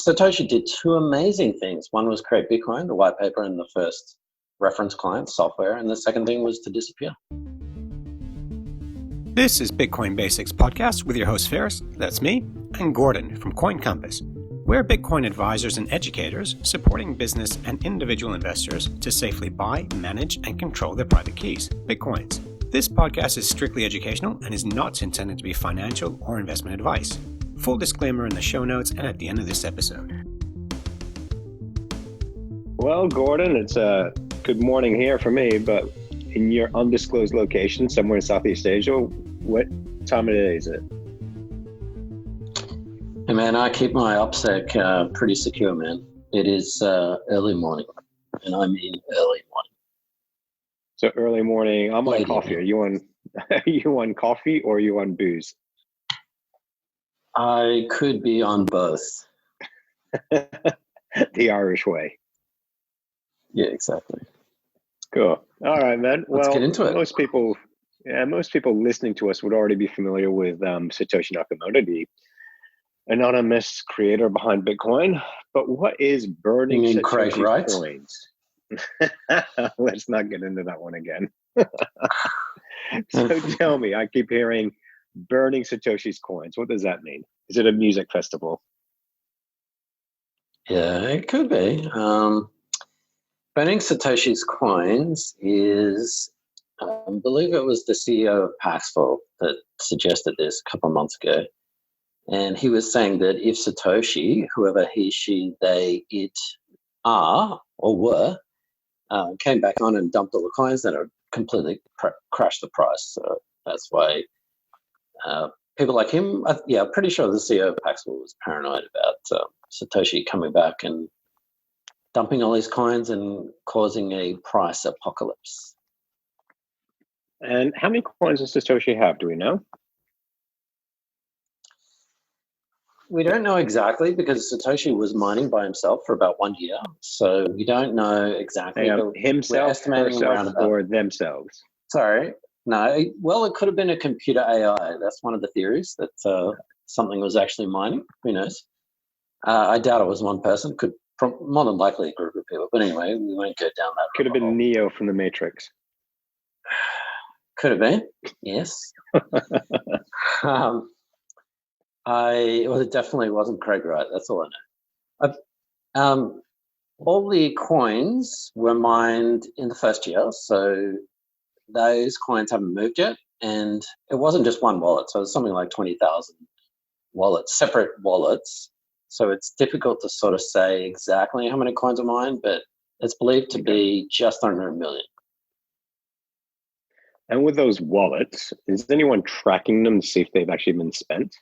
Satoshi did two amazing things. One was create Bitcoin, the white paper, and the first reference client software, and the second thing was to disappear. This is Bitcoin Basics Podcast with your host Ferris, that's me, and Gordon from Coin Compass. We're Bitcoin advisors and educators supporting business and individual investors to safely buy, manage, and control their private keys, Bitcoins. This podcast is strictly educational and is not intended to be financial or investment advice. Full disclaimer in the show notes and at the end of this episode. Well, Gordon, it's a good morning here for me, but in your undisclosed location somewhere in Southeast Asia, what time of day is it? Hey man, I keep my OPSEC pretty secure, man. It is early morning, and I mean early morning. So early morning, I'm on coffee. Are you on coffee or are you on booze? I could be on both. The Irish way. Yeah, exactly. Cool. All right, man. Let's get into it. Most people listening to us would already be familiar with Satoshi Nakamoto, the anonymous creator behind Bitcoin. But what is burning Satoshi coins? Let's not get into that one again. So tell me, I keep hearing burning Satoshi's coins. What does that mean? Is it a music festival? Yeah, it could be. Burning Satoshi's coins is, I believe it was the CEO of Paxful that suggested this a couple of months ago. And he was saying that if Satoshi, whoever he, she, they, it are or were, came back on and dumped all the coins, then it would completely crash the price. So that's why people like him, I'm pretty sure the CEO of Paxful was paranoid about Satoshi coming back and dumping all these coins and causing a price apocalypse. And how many coins does Satoshi have? Do we know? We don't know exactly because Satoshi was mining by himself for about 1 year. So we don't know exactly. Himself, herself, or themselves? Sorry. No. Well, it could have been a computer AI. That's one of the theories, that something was actually mining. Who knows? I doubt it was one person. More than likely a group of people. But anyway, we won't go down that. Could have been Neo from the Matrix. Could have been, yes. It definitely wasn't Craig Wright. That's all I know. All the coins were mined in the first year, so those coins haven't moved yet. And it wasn't just one wallet, so it was something like 20,000 wallets, separate wallets. So it's difficult to sort of say exactly how many coins are mined, but it's believed to be just under 1 million. And with those wallets, is anyone tracking them to see if they've actually been spent?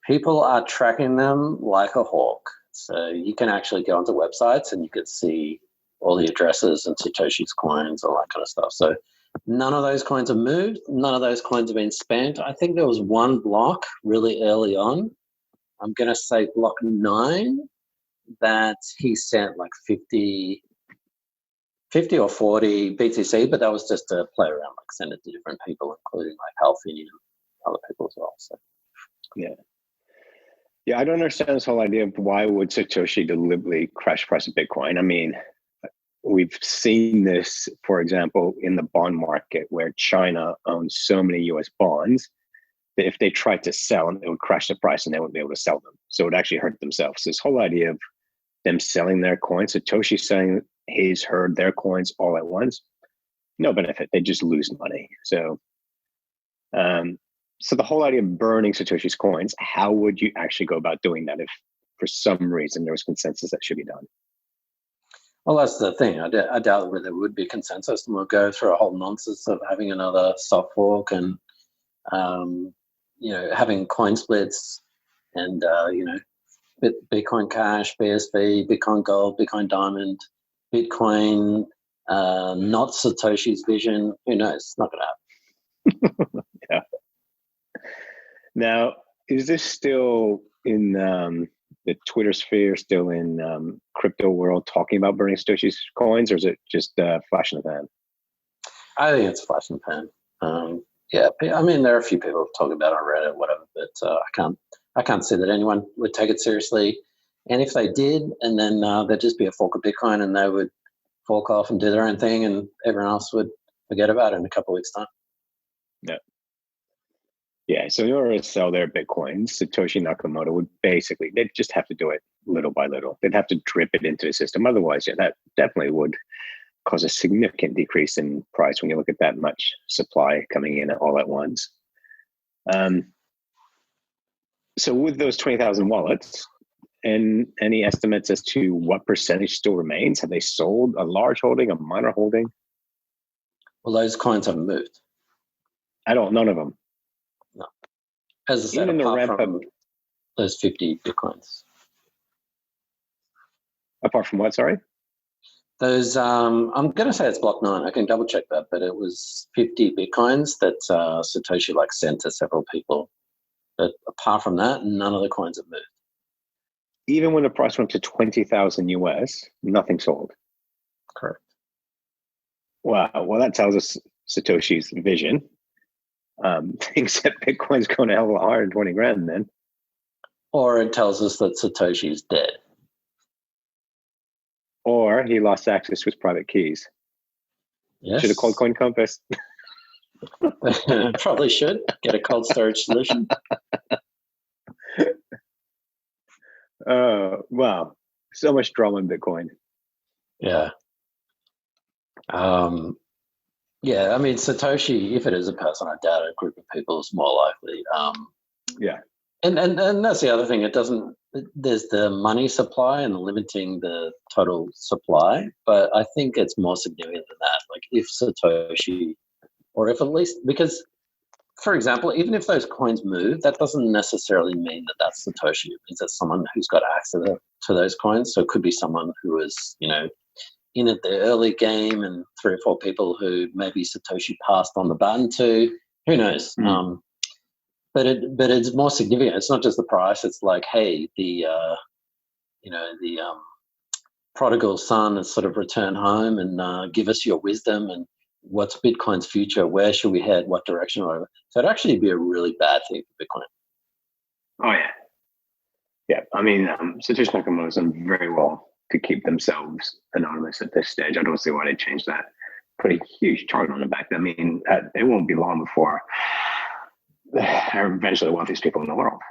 People are tracking them like a hawk. So you can actually go onto websites and you can see all the addresses and Satoshi's coins, all that kind of stuff. So none of those coins have moved. None of those coins have been spent. I think there was one block really early on. I'm going to say block 9 that he sent like 50 or 40 BTC, but that was just to play around, like send it to different people, including like Halfini and other people as well. So Yeah, I don't understand this whole idea of why would Satoshi deliberately crash price of Bitcoin. I mean, we've seen this, for example, in the bond market where China owns so many US bonds that if they tried to sell them, it would crash the price and they wouldn't be able to sell them. So it would actually hurt themselves. This whole idea of them selling their coins, Satoshi selling his, their coins all at once, no benefit. They just lose money. So, so the whole idea of burning Satoshi's coins, how would you actually go about doing that if for some reason there was consensus that should be done? Well, that's the thing. I doubt whether there would be consensus, and we'll go through a whole nonsense of having another soft fork and having coin splits and Bitcoin Cash, BSV, Bitcoin Gold, Bitcoin Diamond, Bitcoin, not Satoshi's vision. Who knows? It's not going to happen. Yeah. Now, is this still in the Twitter sphere, still in crypto world, talking about burning Satoshi's coins, or is it just flash in the pan? I think it's flash in the pan. Yeah, I mean, there are a few people talking about it on Reddit, whatever, but I can't see that anyone would take it seriously. And if they did, and then there'd just be a fork of Bitcoin, and they would fork off and do their own thing, and everyone else would forget about it in a couple of weeks' time. Yeah. Yeah. So in order to sell their Bitcoins, Satoshi Nakamoto would basically, they'd just have to do it little by little. They'd have to drip it into the system. Otherwise, yeah, that definitely would cause a significant decrease in price when you look at that much supply coming in all at once. So with those 20,000 wallets, and any estimates as to what percentage still remains? Have they sold a large holding, a minor holding? Well, those coins haven't moved. None of them. No. As I said, Even apart from those 50 Bitcoins. Apart from what, sorry? Those, I'm going to say it's block 9. I can double check that, but it was 50 Bitcoins that Satoshi sent to several people. But apart from that, none of the coins have moved. Even when the price went to 20,000 US, nothing sold. Correct. Wow. Well, that tells us Satoshi's vision. Thinks that Bitcoin's going a hell of a lot higher than 20 grand then. Or it tells us that Satoshi's dead. Or he lost access to his private keys. Yes. Should have called Coin Compass. Probably should. Get a cold storage solution. Wow. So much drama in Bitcoin. Yeah. Yeah, I mean, Satoshi, if it is a person, I doubt a group of people is more likely. Yeah. And that's the other thing. There's the money supply and limiting the total supply, but I think it's more significant than that. Like if Satoshi, or if at least, because, for example, even if those coins move, that doesn't necessarily mean that that's Satoshi. It means that's someone who's got access to those coins. So it could be someone who is, in at the early game, and 3 or 4 people who maybe Satoshi passed on the baton to. Who knows? But it's more significant. It's not just the price. It's like, hey, the prodigal son has sort of returned home, and give us your wisdom, and what's Bitcoin's future? Where should we head? What direction? Whatever. So it'd actually be a really bad thing for Bitcoin. Oh yeah, yeah. I mean, Satoshi Nakamoto's done very well to keep themselves anonymous at this stage. I don't see why they changed that. Put a huge target on the back. I mean, it won't be long before they're eventually the wealthiest people in the world.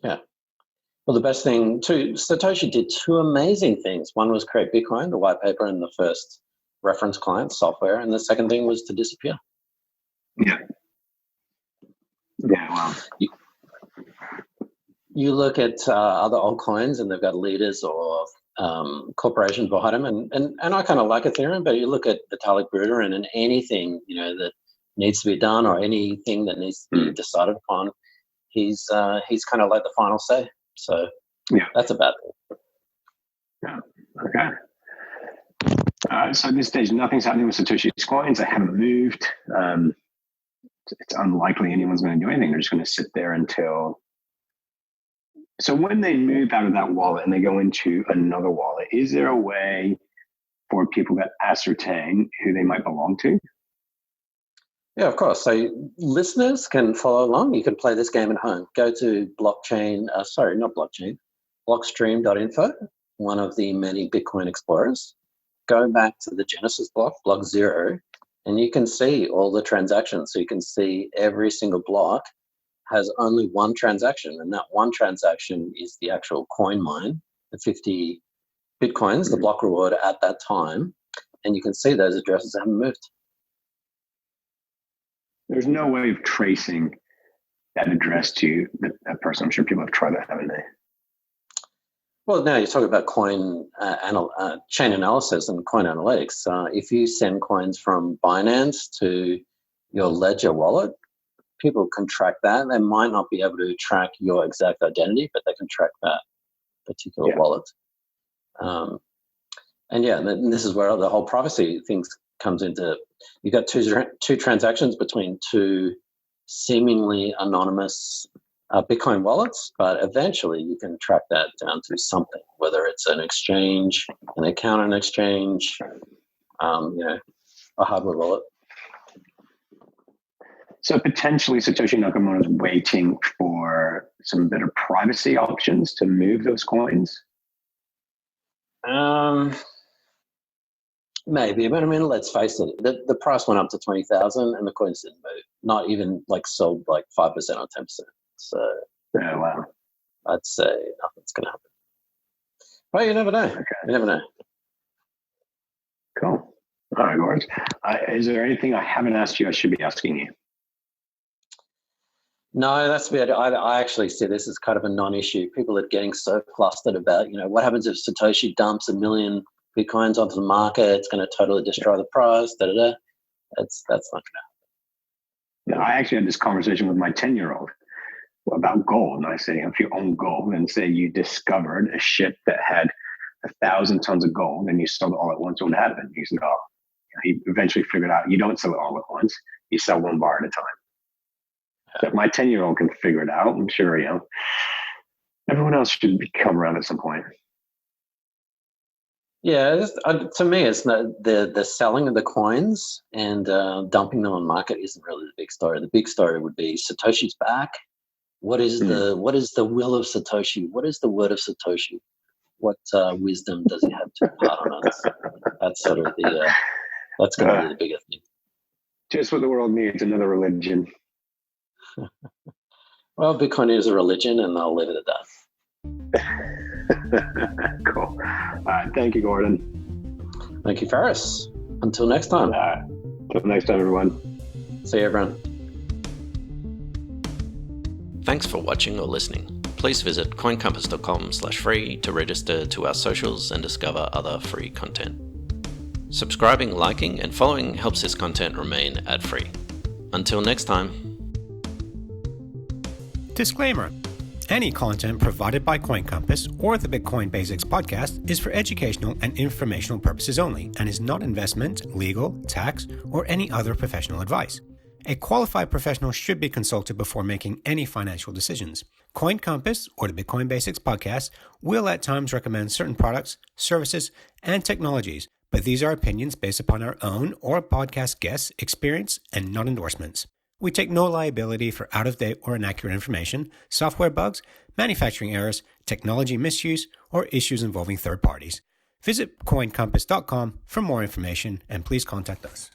Yeah. Well, the best thing too, Satoshi did 2 amazing things. One was create Bitcoin, the white paper, and the first reference client software, and the second thing was to disappear. Yeah. Yeah. Wow. You look at other altcoins, and they've got leaders or corporations behind them, and I kind of like Ethereum, but you look at Vitalik Buterin and anything that needs to be done, or anything that needs to be decided upon, he's kind of like the final say. So yeah, that's a bad thing. Yeah. Okay. So at this stage, nothing's happening with Satoshi's coins. They haven't moved. It's unlikely anyone's going to do anything. They're just going to sit there until. So when they move out of that wallet and they go into another wallet, is there a way for people to ascertain who they might belong to? Yeah, of course. So listeners can follow along. You can play this game at home. Go to blockstream.info, one of the many Bitcoin explorers. Go back to the Genesis block 0, and you can see all the transactions. So you can see every single block has only one transaction, and that one transaction is the actual coin mine, the 50 Bitcoins, the block reward at that time, and you can see those addresses haven't moved. There's no way of tracing that address to that person. I'm sure people have tried that, haven't they? Well, now you're talking about chain analysis and coin analytics. If you send coins from Binance to your Ledger wallet, people can track that. They might not be able to track your exact identity, but they can track that particular wallet. And this is where the whole privacy things comes into. You've got two transactions between 2 seemingly anonymous Bitcoin wallets, but eventually you can track that down to something, whether it's an exchange, an account on an exchange, a hardware wallet. So potentially Satoshi Nakamoto is waiting for some better privacy options to move those coins. Maybe, but I mean, let's face it. The price went up to 20,000, and the coins didn't move. Not even sold 5% or 10%. So, Oh, wow. I'd say nothing's going to happen. But you never know. Okay. You never know. Cool. All right, Gord. Is there anything I haven't asked you I should be asking you? No, that's about it. I actually see this as kind of a non-issue. People are getting so flustered about, what happens if Satoshi dumps 1 million Bitcoins onto the market? It's going to totally destroy the price. That's not going to happen. I actually had this conversation with my 10-year-old about gold. And I say, if you own gold and say you discovered a ship that had 1,000 tons of gold and you sold it all at once, what would happen? He said, he eventually figured out you don't sell it all at once. You sell one bar at a time. So if my 10-year-old can figure it out, I'm sure, everyone else should come around at some point. Yeah, to me, it's not the selling of the coins and dumping them on the market isn't really the big story. The big story would be Satoshi's back. What is the will of Satoshi? What is the word of Satoshi? What wisdom does he have to impart on us? That's sort of that's going to be the bigger thing. Just what the world needs, another religion. Well, Bitcoin is a religion, and I'll leave it at that. Cool. All right. Thank you, Gordon. Thank you, Ferris. Until next time. Until next time, everyone. See you, everyone. Thanks for watching or listening. Please visit coincompass.com/free to register to our socials and discover other free content. Subscribing, liking, and following helps this content remain ad-free. Until next time. Disclaimer. Any content provided by Coin Compass or the Bitcoin Basics podcast is for educational and informational purposes only and is not investment, legal, tax, or any other professional advice. A qualified professional should be consulted before making any financial decisions. Coin Compass or the Bitcoin Basics podcast will at times recommend certain products, services, and technologies, but these are opinions based upon our own or podcast guests' experience and not endorsements. We take no liability for out-of-date or inaccurate information, software bugs, manufacturing errors, technology misuse, or issues involving third parties. Visit coincompass.com for more information and please contact us.